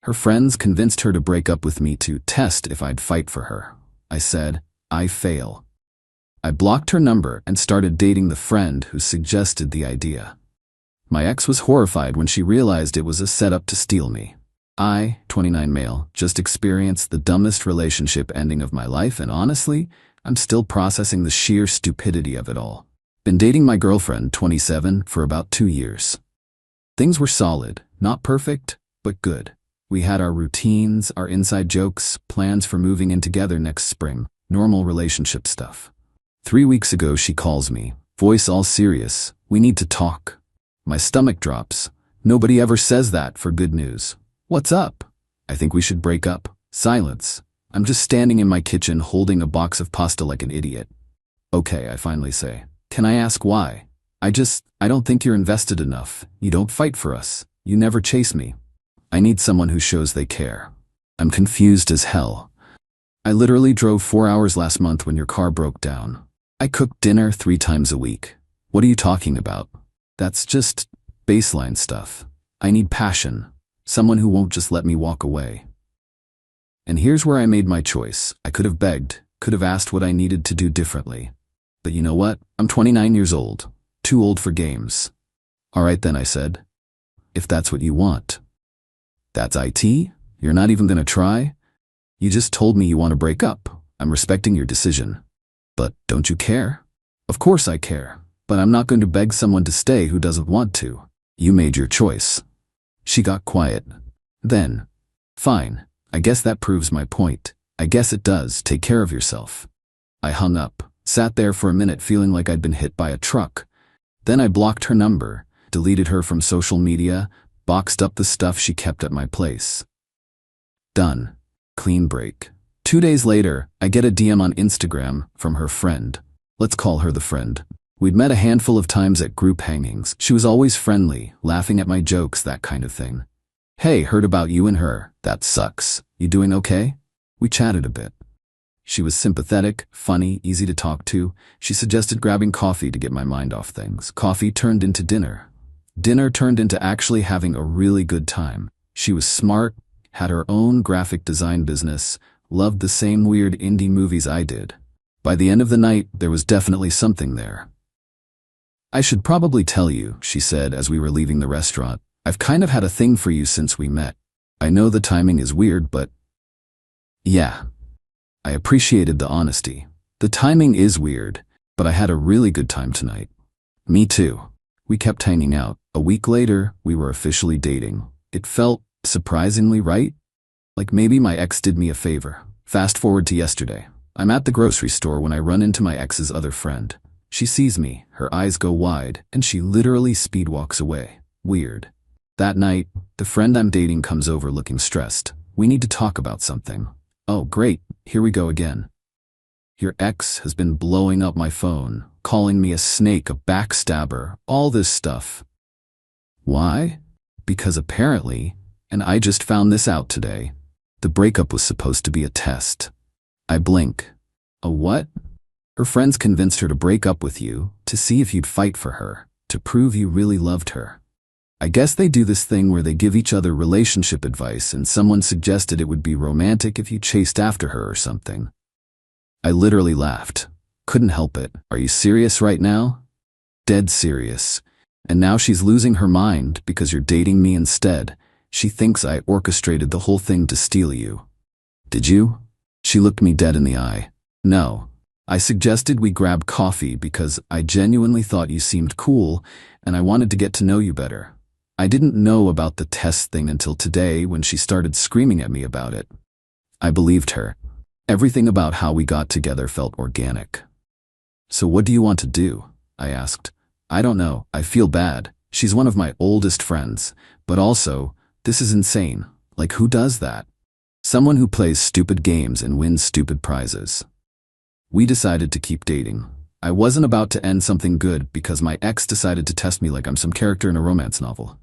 Her friends convinced her to break up with me to test if I'd fight for her. I said, I fail. I blocked her number and started dating the friend who suggested the idea. My ex was horrified when she realized it was a setup to steal me. I, 29 male, just experienced the dumbest relationship ending of my life, and honestly, I'm still processing the sheer stupidity of it all. Been dating my girlfriend, 27, for about 2 years. Things were solid, not perfect, but good. We had our routines, our inside jokes, plans for moving in together next spring, normal relationship stuff. 3 weeks ago she calls me, voice all serious, we need to talk. My stomach drops. Nobody ever says that for good news. What's up? I think we should break up. Silence. I'm just standing in my kitchen holding a box of pasta like an idiot. Okay, I finally say. Can I ask why? I don't think you're invested enough. You don't fight for us. You never chase me. I need someone who shows they care. I'm confused as hell. I literally drove 4 hours last month when your car broke down. I cook dinner 3 times a week. What are you talking about? That's just baseline stuff. I need passion. Someone who won't just let me walk away. And here's where I made my choice. I could have begged, could have asked what I needed to do differently. But you know what? I'm 29 years old. Too old for games. All right then, I said. If that's what you want. That's it? You're not even gonna try? You just told me you want to break up. I'm respecting your decision. But don't you care? Of course I care. But I'm not going to beg someone to stay who doesn't want to. You made your choice. She got quiet. Then, fine. I guess that proves my point. I guess it does. Take care of yourself. I hung up, sat there for a minute feeling like I'd been hit by a truck. Then I blocked her number, deleted her from social media, boxed up the stuff she kept at my place. Done. Clean break. 2 days later, I get a DM on Instagram from her friend. Let's call her the friend. We'd met a handful of times at group hangings. She was always friendly, laughing at my jokes, that kind of thing. Hey, heard about you and her. That sucks. You doing okay? We chatted a bit. She was sympathetic, funny, easy to talk to. She suggested grabbing coffee to get my mind off things. Coffee turned into dinner. Dinner turned into actually having a really good time. She was smart, had her own graphic design business, loved the same weird indie movies I did. By the end of the night, there was definitely something there. I should probably tell you, she said as we were leaving the restaurant. I've kind of had a thing for you since we met. I know the timing is weird, but yeah. I appreciated the honesty. The timing is weird, but I had a really good time tonight. Me too. We kept hanging out. A week later, we were officially dating. It felt surprisingly right. Like maybe my ex did me a favor. Fast forward to yesterday. I'm at the grocery store when I run into my ex's other friend. She sees me, her eyes go wide, and she literally speed walks away. Weird. That night, the friend I'm dating comes over looking stressed. We need to talk about something. Oh, great. Here we go again. Your ex has been blowing up my phone, calling me a snake, a backstabber, all this stuff. Why? Because apparently, and I just found this out today, the breakup was supposed to be a test. I blink. A what? Her friends convinced her to break up with you, to see if you'd fight for her, to prove you really loved her. I guess they do this thing where they give each other relationship advice, and someone suggested it would be romantic if you chased after her or something. I literally laughed. Couldn't help it. Are you serious right now? Dead serious. And now she's losing her mind because you're dating me instead. She thinks I orchestrated the whole thing to steal you. Did you? She looked me dead in the eye. No. I suggested we grab coffee because I genuinely thought you seemed cool and I wanted to get to know you better. I didn't know about the test thing until today when she started screaming at me about it. I believed her. Everything about how we got together felt organic. So what do you want to do? I asked. I don't know. I feel bad. She's one of my oldest friends. But also, this is insane. Like, who does that? Someone who plays stupid games and wins stupid prizes. We decided to keep dating. I wasn't about to end something good because my ex decided to test me like I'm some character in a romance novel.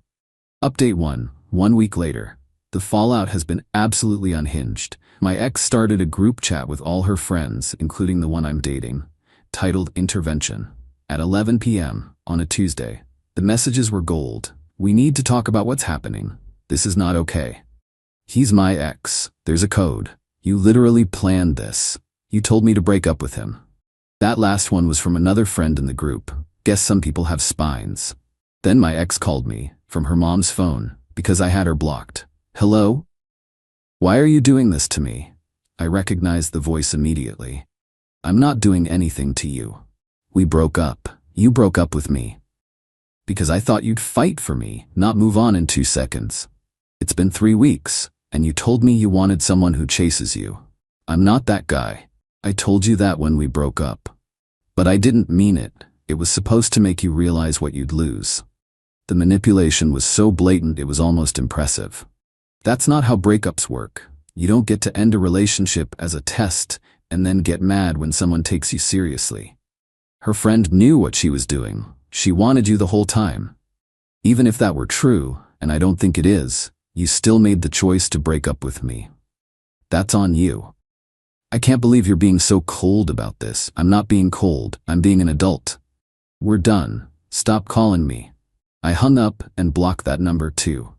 Update 1. 1 week later. The fallout has been absolutely unhinged. My ex started a group chat with all her friends, including the one I'm dating, titled Intervention, at 11 p.m. on a Tuesday. The messages were gold. We need to talk about what's happening. This is not okay. He's my ex. There's a code. You literally planned this. You told me to break up with him. That last one was from another friend in the group. Guess some people have spines. Then my ex called me, from her mom's phone, because I had her blocked. Hello? Why are you doing this to me? I recognized the voice immediately. I'm not doing anything to you. We broke up. You broke up with me. Because I thought you'd fight for me, not move on in 2 seconds. It's been 3 weeks, and you told me you wanted someone who chases you. I'm not that guy. I told you that when we broke up. But I didn't mean it. It was supposed to make you realize what you'd lose. The manipulation was so blatant it was almost impressive. That's not how breakups work. You don't get to end a relationship as a test and then get mad when someone takes you seriously. Her friend knew what she was doing. She wanted you the whole time. Even if that were true, and I don't think it is, you still made the choice to break up with me. That's on you. I can't believe you're being so cold about this. I'm not being cold. I'm being an adult. We're done. Stop calling me. I hung up and blocked that number too.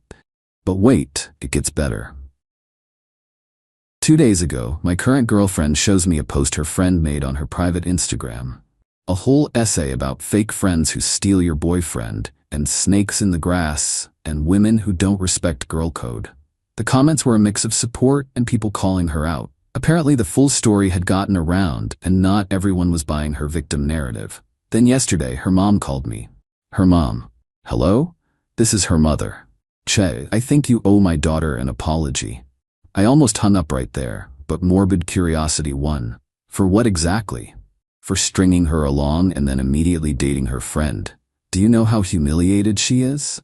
But wait, it gets better. 2 days ago, my current girlfriend shows me a post her friend made on her private Instagram. A whole essay about fake friends who steal your boyfriend, and snakes in the grass, and women who don't respect girl code. The comments were a mix of support and people calling her out. Apparently the full story had gotten around, and not everyone was buying her victim narrative. Then yesterday, her mom called me. Her mom. Hello? This is her mother. Che, I think you owe my daughter an apology. I almost hung up right there, but morbid curiosity won. For what exactly? For stringing her along and then immediately dating her friend. Do you know how humiliated she is?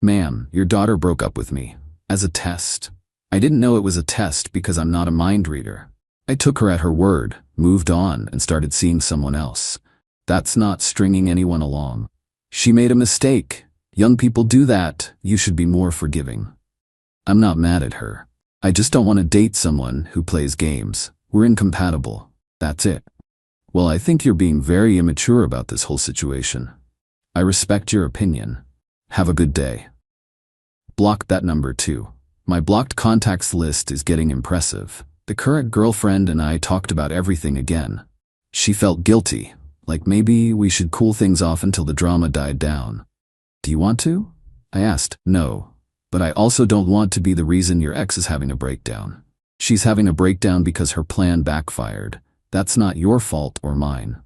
Ma'am, your daughter broke up with me. As a test. I didn't know it was a test because I'm not a mind reader. I took her at her word, moved on, and started seeing someone else. That's not stringing anyone along. She made a mistake. Young people do that. You should be more forgiving. I'm not mad at her. I just don't want to date someone who plays games. We're incompatible. That's it. Well, I think you're being very immature about this whole situation. I respect your opinion. Have a good day. Block that number too. My blocked contacts list is getting impressive. The current girlfriend and I talked about everything again. She felt guilty, like maybe we should cool things off until the drama died down. Do you want to? I asked. No, but I also don't want to be the reason your ex is having a breakdown. She's having a breakdown because her plan backfired. That's not your fault or mine.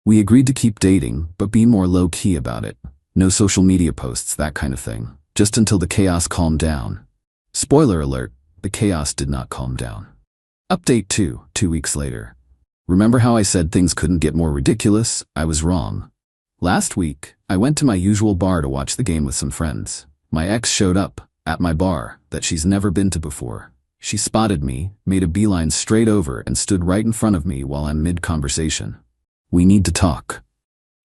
We agreed to keep dating, but be more low-key about it. No social media posts, that kind of thing. Just until the chaos calmed down. Spoiler alert, the chaos did not calm down. Update 2, 2 weeks later. Remember how I said things couldn't get more ridiculous? I was wrong. Last week, I went to my usual bar to watch the game with some friends. My ex showed up, at my bar, that she's never been to before. She spotted me, made a beeline straight over, and stood right in front of me while I'm mid-conversation. We need to talk.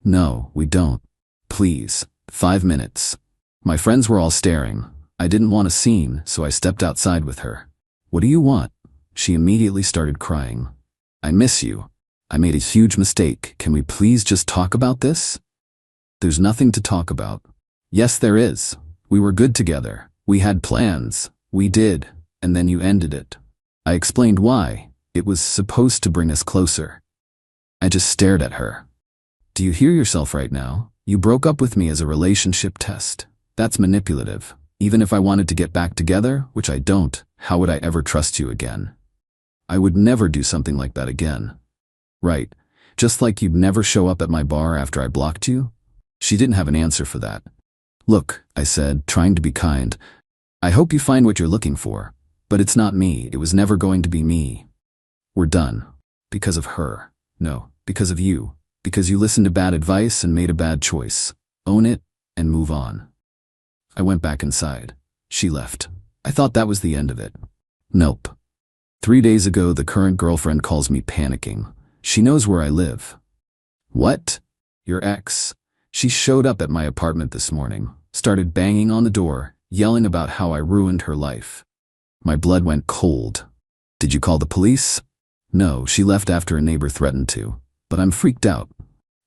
No, we don't. Please. 5 minutes. My friends were all staring. I didn't want a scene, so I stepped outside with her. What do you want? She immediately started crying. I miss you. I made a huge mistake. Can we please just talk about this? There's nothing to talk about. Yes, there is. We were good together. We had plans. We did. And then you ended it. I explained why. It was supposed to bring us closer. I just stared at her. Do you hear yourself right now? You broke up with me as a relationship test. That's manipulative. Even if I wanted to get back together, which I don't, how would I ever trust you again? I would never do something like that again. Right. Just like you'd never show up at my bar after I blocked you? She didn't have an answer for that. Look, I said, trying to be kind. I hope you find what you're looking for. But it's not me. It was never going to be me. We're done. Because of her. No, because of you. Because you listened to bad advice and made a bad choice. Own it and move on. I went back inside. She left. I thought that was the end of it. Nope. 3 days ago, the current girlfriend calls me panicking. She knows where I live. What? Your ex? She showed up at my apartment this morning, started banging on the door, yelling about how I ruined her life. My blood went cold. Did you call the police? No, she left after a neighbor threatened to. But I'm freaked out.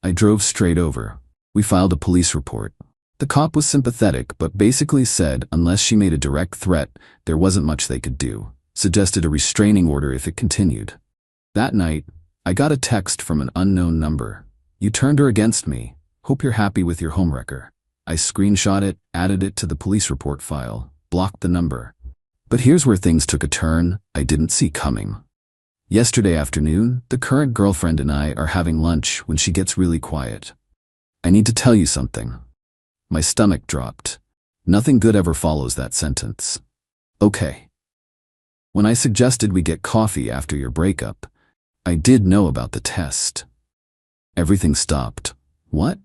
I drove straight over. We filed a police report. The cop was sympathetic but basically said unless she made a direct threat, there wasn't much they could do, suggested a restraining order if it continued. That night, I got a text from an unknown number. "You turned her against me. Hope you're happy with your homewrecker." I screenshot it, added it to the police report file, blocked the number. But here's where things took a turn I didn't see coming. Yesterday afternoon, the current girlfriend and I are having lunch when she gets really quiet. "I need to tell you something." My stomach dropped. Nothing good ever follows that sentence. "Okay." When I suggested we get coffee after your breakup, I did know about the test. Everything stopped. What?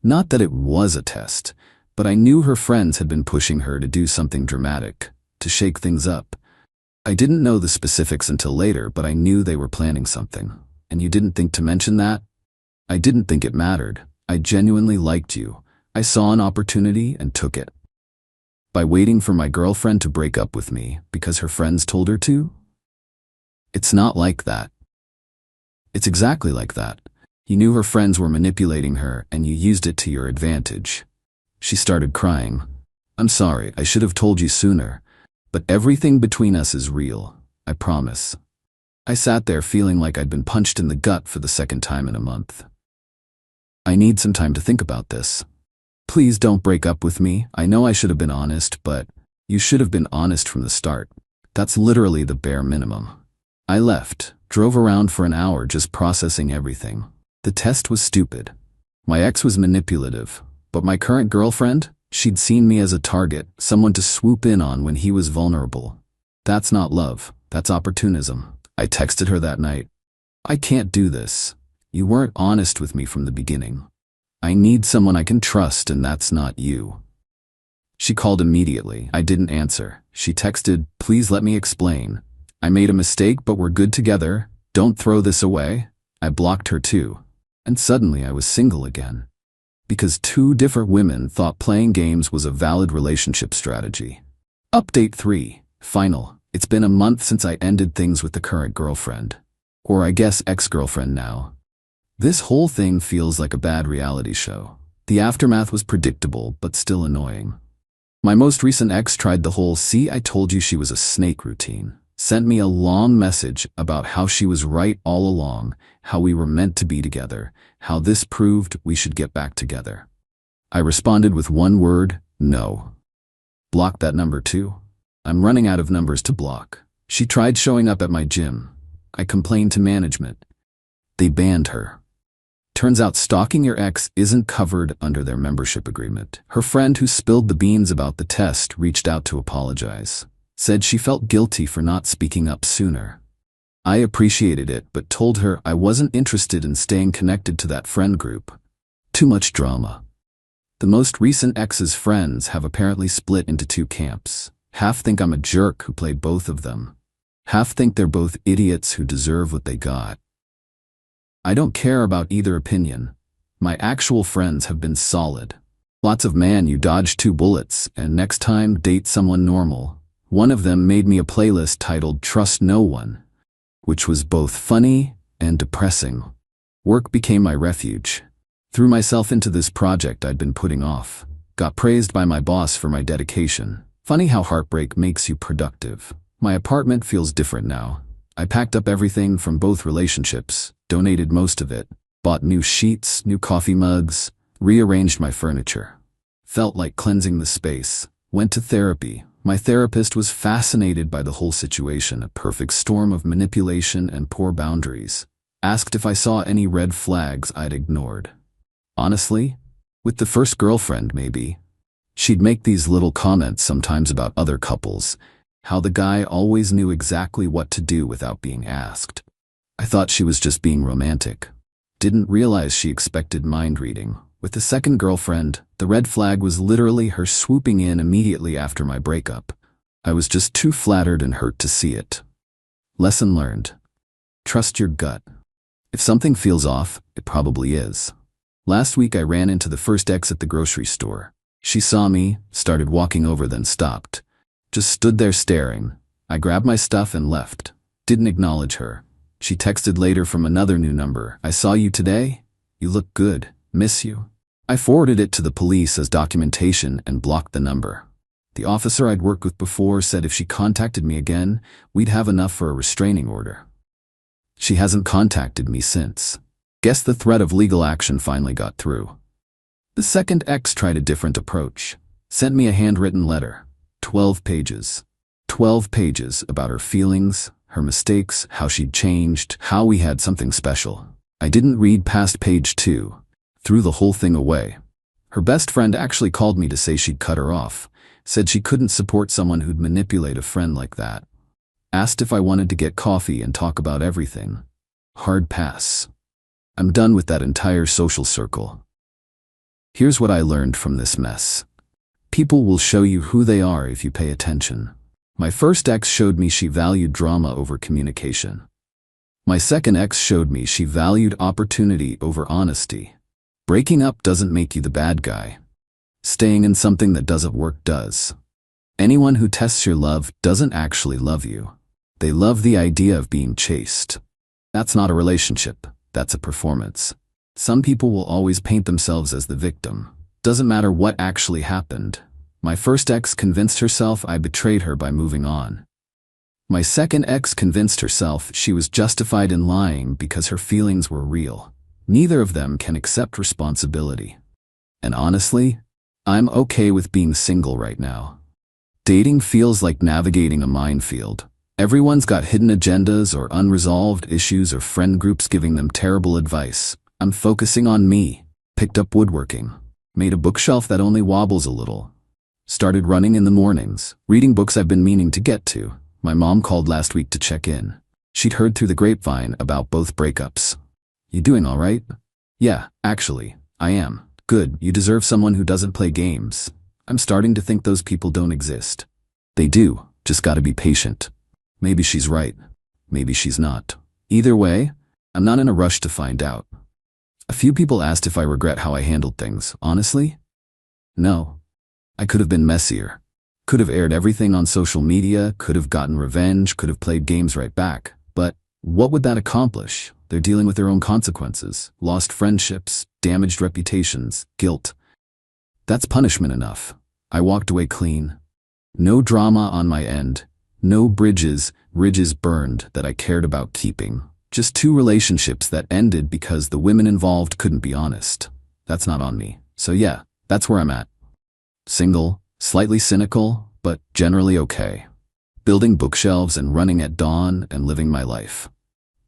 Not that it was a test, but I knew her friends had been pushing her to do something dramatic, to shake things up. I didn't know the specifics until later, but I knew they were planning something. And you didn't think to mention that? I didn't think it mattered. I genuinely liked you. I saw an opportunity and took it. By waiting for my girlfriend to break up with me because her friends told her to? It's not like that. It's exactly like that. You knew her friends were manipulating her and you used it to your advantage. She started crying. "I'm sorry, I should have told you sooner. But everything between us is real, I promise." I sat there feeling like I'd been punched in the gut for the second time in a month. "I need some time to think about this. Please don't break up with me. I know I should have been honest, but you should have been honest from the start. That's literally the bare minimum." I left, drove around for an hour just processing everything. The test was stupid. My ex was manipulative, but my current girlfriend, she'd seen me as a target, someone to swoop in on when he was vulnerable. That's not love, that's opportunism. I texted her that night. "I can't do this. You weren't honest with me from the beginning. I need someone I can trust, and that's not you." She called immediately. I didn't answer. She texted, "Please let me explain. I made a mistake, but we're good together. Don't throw this away." I blocked her too. And suddenly I was single again. Because two different women thought playing games was a valid relationship strategy. Update 3. Final. It's been a month since I ended things with the current girlfriend. Or I guess ex-girlfriend now. This whole thing feels like a bad reality show. The aftermath was predictable, but still annoying. My most recent ex tried the whole "see, I told you she was a snake" routine. Sent me a long message about how she was right all along, how we were meant to be together, how this proved we should get back together. I responded with one word: no. Blocked that number too. I'm running out of numbers to block. She tried showing up at my gym. I complained to management. They banned her. Turns out stalking your ex isn't covered under their membership agreement. Her friend who spilled the beans about the test reached out to apologize. Said she felt guilty for not speaking up sooner. I appreciated it, but told her I wasn't interested in staying connected to that friend group. Too much drama. The most recent ex's friends have apparently split into two camps. Half think I'm a jerk who played both of them. Half think they're both idiots who deserve what they got. I don't care about either opinion. My actual friends have been solid. Lots of "man, you dodged 2 bullets, and next time date someone normal." One of them made me a playlist titled "Trust No One," which was both funny and depressing. Work became my refuge. Threw myself into this project I'd been putting off. Got praised by my boss for my dedication. Funny how heartbreak makes you productive. My apartment feels different now. I packed up everything from both relationships, donated most of it, bought new sheets, new coffee mugs, rearranged my furniture. Felt like cleansing the space. Went to therapy. My therapist was fascinated by the whole situation, a perfect storm of manipulation and poor boundaries. Asked if I saw any red flags I'd ignored. Honestly, with the first girlfriend maybe. She'd make these little comments sometimes about other couples, how the guy always knew exactly what to do without being asked. I thought she was just being romantic. Didn't realize she expected mind reading. With the second girlfriend, the red flag was literally her swooping in immediately after my breakup. I was just too flattered and hurt to see it. Lesson learned. Trust your gut. If something feels off, it probably is. Last week I ran into the first ex at the grocery store. She saw me, started walking over, then stopped. Just stood there staring. I grabbed my stuff and left. Didn't acknowledge her. She texted later from another new number. "I saw you today. You look good. Miss you." I forwarded it to the police as documentation and blocked the number. The officer I'd worked with before said if she contacted me again, we'd have enough for a restraining order. She hasn't contacted me since. Guess the threat of legal action finally got through. The second ex tried a different approach. Sent me a handwritten letter. 12 pages. 12 pages about her feelings, her mistakes, how she'd changed, how we had something special. I didn't read past page 2. Threw the whole thing away. Her best friend actually called me to say she'd cut her off. Said she couldn't support someone who'd manipulate a friend like that. Asked if I wanted to get coffee and talk about everything. Hard pass. I'm done with that entire social circle. Here's what I learned from this mess. People will show you who they are if you pay attention. My first ex showed me she valued drama over communication. My second ex showed me she valued opportunity over honesty. Breaking up doesn't make you the bad guy. Staying in something that doesn't work does. Anyone who tests your love doesn't actually love you. They love the idea of being chased. That's not a relationship, that's a performance. Some people will always paint themselves as the victim. Doesn't matter what actually happened. My first ex convinced herself I betrayed her by moving on. My second ex convinced herself she was justified in lying because her feelings were real. Neither of them can accept responsibility. And honestly, I'm okay with being single right now. Dating feels like navigating a minefield. Everyone's got hidden agendas or unresolved issues or friend groups giving them terrible advice. I'm focusing on me. Picked up woodworking. Made a bookshelf that only wobbles a little. Started running in the mornings, reading books I've been meaning to get to. My mom called last week to check in. She'd heard through the grapevine about both breakups. You doing all right? Yeah, actually, I am. Good, you deserve someone who doesn't play games. I'm starting to think those people don't exist. They do, just gotta be patient. Maybe she's right. Maybe she's not. Either way, I'm not in a rush to find out. A few people asked if I regret how I handled things. Honestly? No. I could have been messier. Could have aired everything on social media, could have gotten revenge, could have played games right back. But what would that accomplish? They're dealing with their own consequences. Lost friendships, damaged reputations, guilt. That's punishment enough. I walked away clean. No drama on my end. No bridges burned that I cared about keeping. Just 2 relationships that ended because the women involved couldn't be honest. That's not on me. So yeah, that's where I'm at. Single, slightly cynical, but generally okay. Building bookshelves and running at dawn and living my life.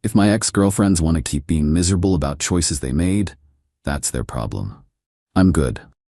If my ex-girlfriends want to keep being miserable about choices they made, that's their problem. I'm good.